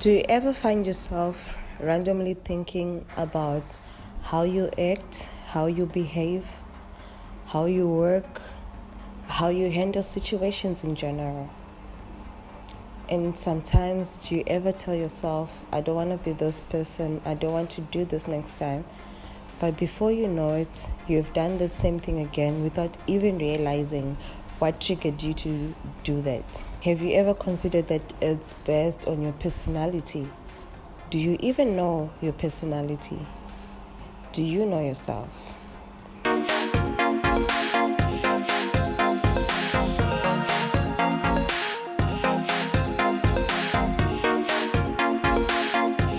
Do you ever find yourself randomly thinking about how you act, how you behave, how you work, how you handle situations in general? And sometimes do you ever tell yourself, I don't want to be this person, I don't want to do this next time? But before you know it, you've done the same thing again without even realizing what triggered you to do that. Have you ever considered that it's based on your personality? Do you even know your personality? Do you know yourself?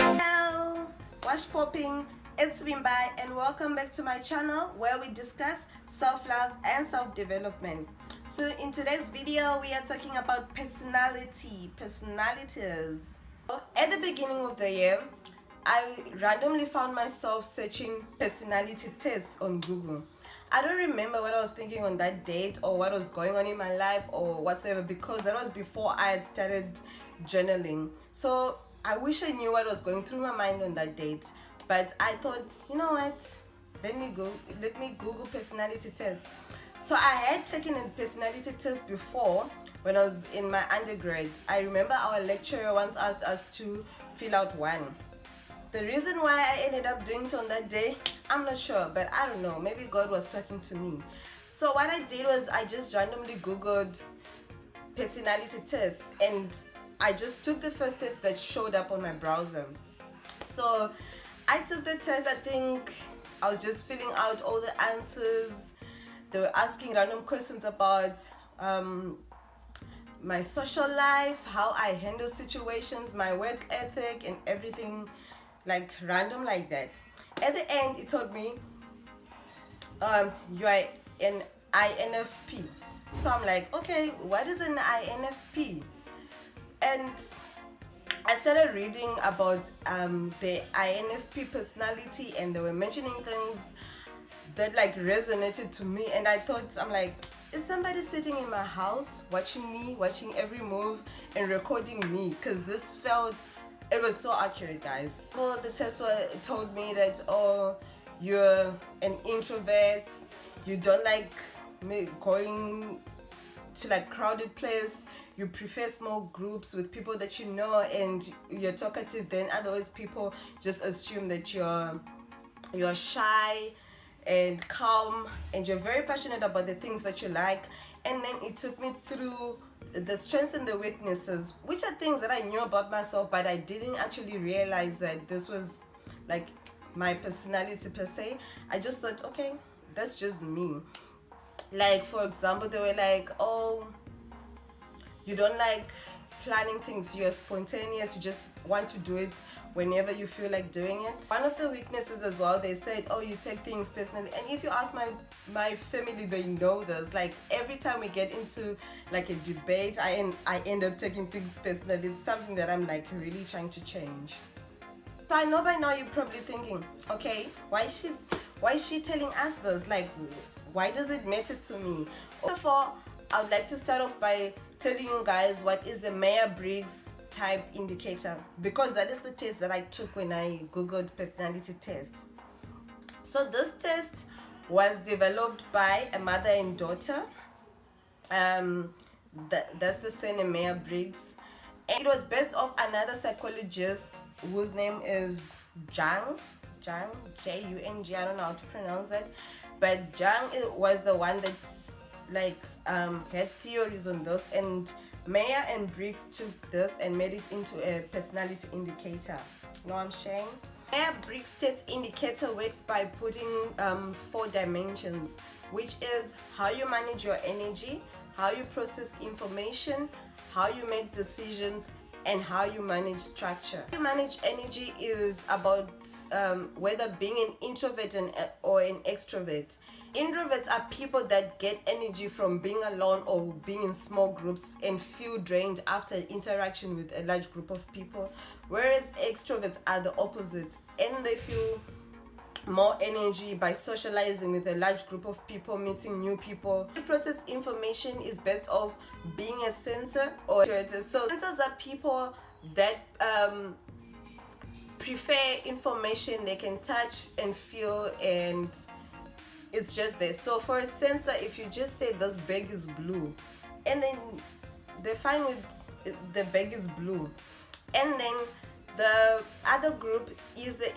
Hello, what's popping? It's Bimbai and welcome back to my channel where we discuss self-love and self-development. So in today's video we are talking about personalities. At the beginning of the year, I randomly found myself searching personality tests on Google. I don't remember what I was thinking on that date or what was going on in my life or whatsoever, because that was before I had started journaling. So I wish I knew what was going through my mind on that date. But I thought, you know what? Let me Google personality test. So I had taken a personality test before when I was in my undergrad. I remember our lecturer once asked us to fill out one. The reason why I ended up doing it on that day, I'm not sure, but I don't know. Maybe God was talking to me. So what I did was I just randomly Googled personality tests and I just took the first test that showed up on my browser. So I took the test. I think I was just filling out all the answers. They were asking random questions about my social life, how I handle situations, my work ethic, and everything, like random like that. At the end, it told me you are an INFP. So I'm like, okay, what is an INFP? And I started reading about the INFP personality, and they were mentioning things that like resonated to me, and I thought, I'm like, is somebody sitting in my house watching me, watching every move and recording me? Because this felt, it was so accurate, guys. Well, the test told me that, oh, you're an introvert, you don't like going to like crowded place, you prefer small groups with people that you know, and you're talkative. Then otherwise people just assume that you're shy and calm, and you're very passionate about the things that you like. And then it took me through the strengths and the weaknesses, which are things that I knew about myself, but I didn't actually realize that this was like my personality per se. I just thought, okay, that's just me. Like, for example, they were like, oh, you don't like planning things, you're spontaneous, you just want to do it whenever you feel like doing it. One of the weaknesses as well, they said, oh, you take things personally. And if you ask my family, they know this. Like, every time we get into like a debate, I end up taking things personally. It's something that I'm like really trying to change. So I know by now you're probably thinking, okay, why is she telling us this? Like, why does it matter to me? Therefore, I would like to start off by telling you guys what is the Briggs type indicator, because that is the test that I took when I googled personality test. So this test was developed by a mother and daughter. That's the surname Briggs, and it was based off another psychologist whose name is Jung, J-U-N-G. I don't know how to pronounce that, but Jung was the one that like had theories on this, and Meyer and Briggs took this and made it into a personality indicator. You know what I'm saying? Meyer-Briggs test indicator works by putting 4 dimensions, which is how you manage your energy, how you process information, how you make decisions, and how you manage structure. How you manage energy is about whether being an introvert or an extrovert. Introverts are people that get energy from being alone or being in small groups and feel drained after interaction with a large group of people, whereas extroverts are the opposite, and they feel more energy by socializing with a large group of people, meeting new people. The process information is based off being a sensor or so sensors are people that prefer information they can touch and feel, and it's just there. So for a sensor, if you just say this bag is blue, and then they're fine with the bag is blue, and then the other group is the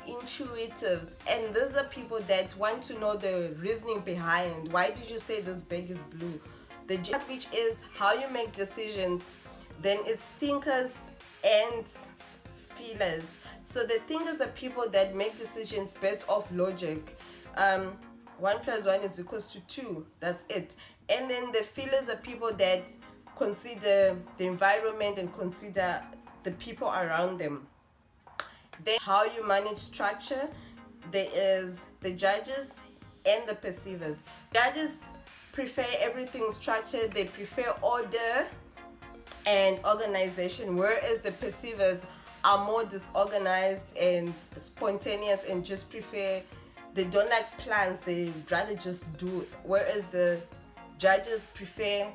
intuitives, and those are people that want to know the reasoning behind why did you say this bag is blue. The which is how you make decisions. Then it's thinkers and feelers. So the thinkers are people that make decisions based off logic. 1 + 1 is equals to 2. That's it. And then the feelers are people that consider the environment and consider the people around them. Then how you manage structure, there is the judges and the perceivers. Judges prefer everything structured, they prefer order and organization, whereas the perceivers are more disorganized and spontaneous and just prefer, they don't like plans, they rather just do, whereas the judges prefer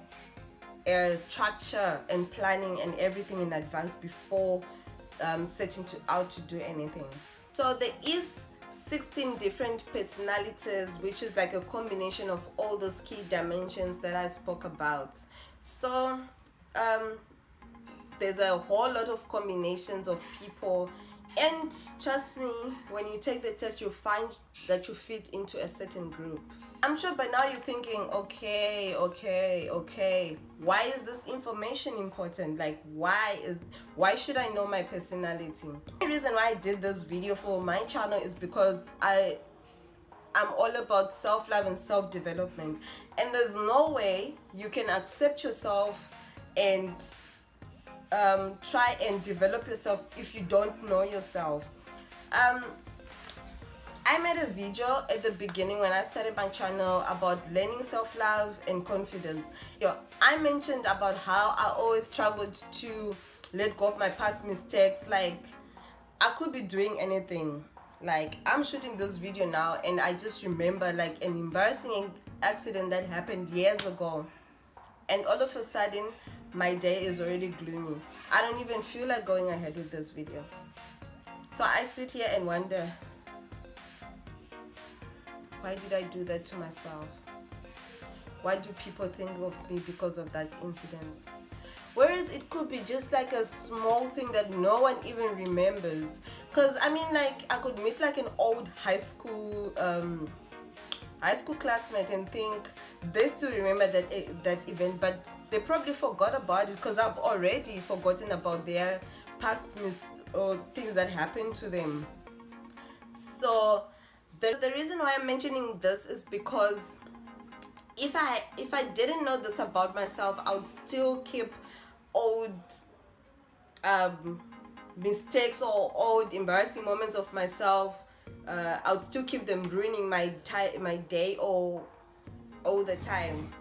structure and planning and everything in advance before setting out to do anything. So there is 16 different personalities, which is like a combination of all those key dimensions that I spoke about. So there's a whole lot of combinations of people, and trust me, when you take the test you'll find that you fit into a certain group. I'm sure by now you're thinking, okay, why is this information important? Like, why should I know my personality? The reason why I did this video for my channel is because I'm all about self-love and self-development, and there's no way you can accept yourself and try and develop yourself if you don't know yourself. I made a video at the beginning when I started my channel about learning self-love and confidence. I mentioned about how I always struggled to let go of my past mistakes. Like, I could be doing anything. Like, I'm shooting this video now and I just remember like an embarrassing accident that happened years ago, and all of a sudden my day is already gloomy. I don't even feel like going ahead with this video. So I sit here and wonder, why did I do that to myself? Why do people think of me because of that incident? Whereas it could be just like a small thing that no one even remembers. Because I mean, like, I could meet like an old high school classmate and think they still remember that event, but they probably forgot about it because I've already forgotten about their past or things that happened to them. So the reason why I'm mentioning this is because if I didn't know this about myself, I would still keep old mistakes or old embarrassing moments of myself. I would still keep them ruining my day all the time.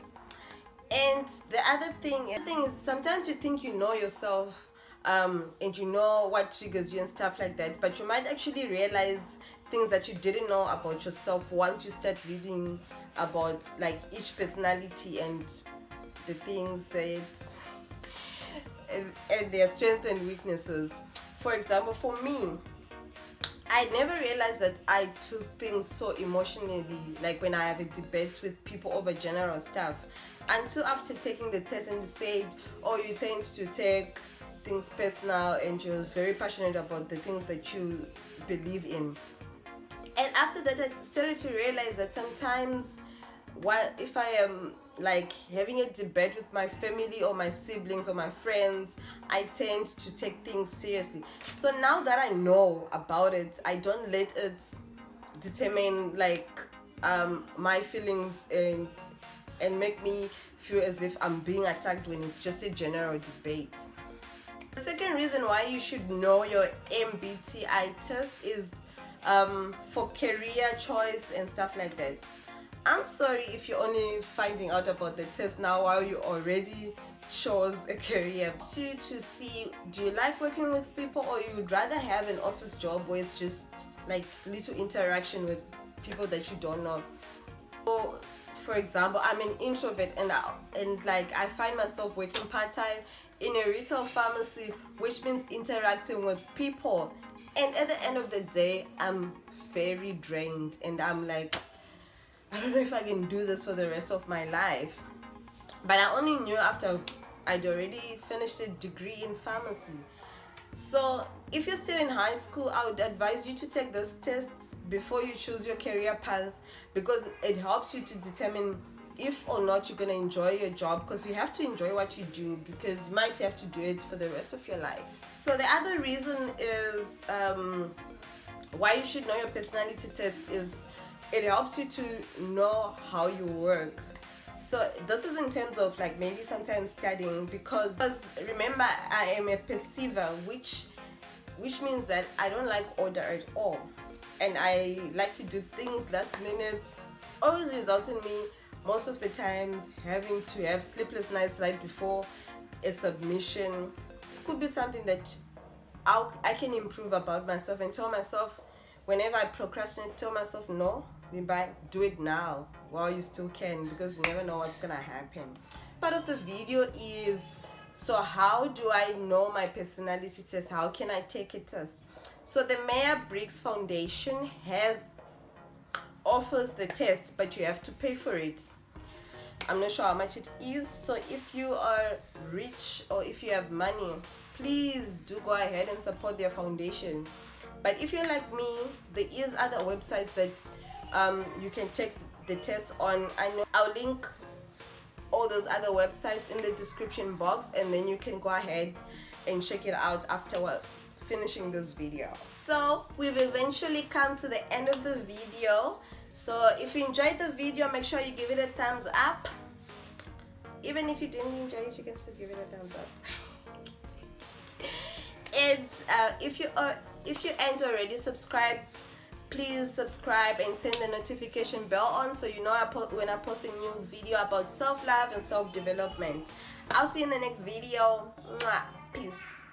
And the other thing is, sometimes you think you know yourself and you know what triggers you and stuff like that, but you might actually realize things that you didn't know about yourself once you start reading about like each personality and the things that and their strengths and weaknesses. For example, for me, I never realized that I took things so emotionally, like when I have a debate with people over general stuff, until after taking the test and they said, oh, you tend to take things personal and you're very passionate about the things that you believe in. And after that, I started to realize that sometimes if I am like having a debate with my family or my siblings or my friends, I tend to take things seriously. So now that I know about it, I don't let it determine like my feelings and make me feel as if I'm being attacked when it's just a general debate. The second reason why you should know your MBTI test is for career choice and stuff like that. I'm sorry if you're only finding out about the test now while you already chose a career. To see, do you like working with people, or you would rather have an office job where it's just like little interaction with people that you don't know? So, for example, I'm an introvert and like I find myself working part-time in a retail pharmacy, which means interacting with people. And at the end of the day, I'm very drained and I'm like, I don't know if I can do this for the rest of my life. But I only knew after I'd already finished a degree in pharmacy. So if you're still in high school, I would advise you to take this test before you choose your career path, because it helps you to determine if or not you're going to enjoy your job, because you have to enjoy what you do, because you might have to do it for the rest of your life. So the other reason is why you should know your personality test is it helps you to know how you work. So this is in terms of like maybe sometimes studying, because remember I am a perceiver, which means that I don't like order at all, and I like to do things last minute. Always results in me most of the times having to have sleepless nights right before a submission. This could be something that I can improve about myself, and tell myself whenever I procrastinate, tell myself no, do it now while you still can, because you never know what's gonna happen. Part of the video is, so how do I know my personality test? How can I take a test? So the Briggs Foundation offers the test, but you have to pay for it. I'm not sure how much it is. So if you are rich or if you have money, please do go ahead and support their foundation. But if you're like me, there is other websites that you can take the test on. I know I'll link all those other websites in the description box, and then you can go ahead and check it out after finishing this video. So we've eventually come to the end of the video. So if you enjoyed the video, make sure you give it a thumbs up. Even if you didn't enjoy it, you can still give it a thumbs up. And if you ain't already subscribed, please subscribe and turn the notification bell on, so you know when I post a new video about self-love and self-development. I'll see you in the next video. Mwah. Peace.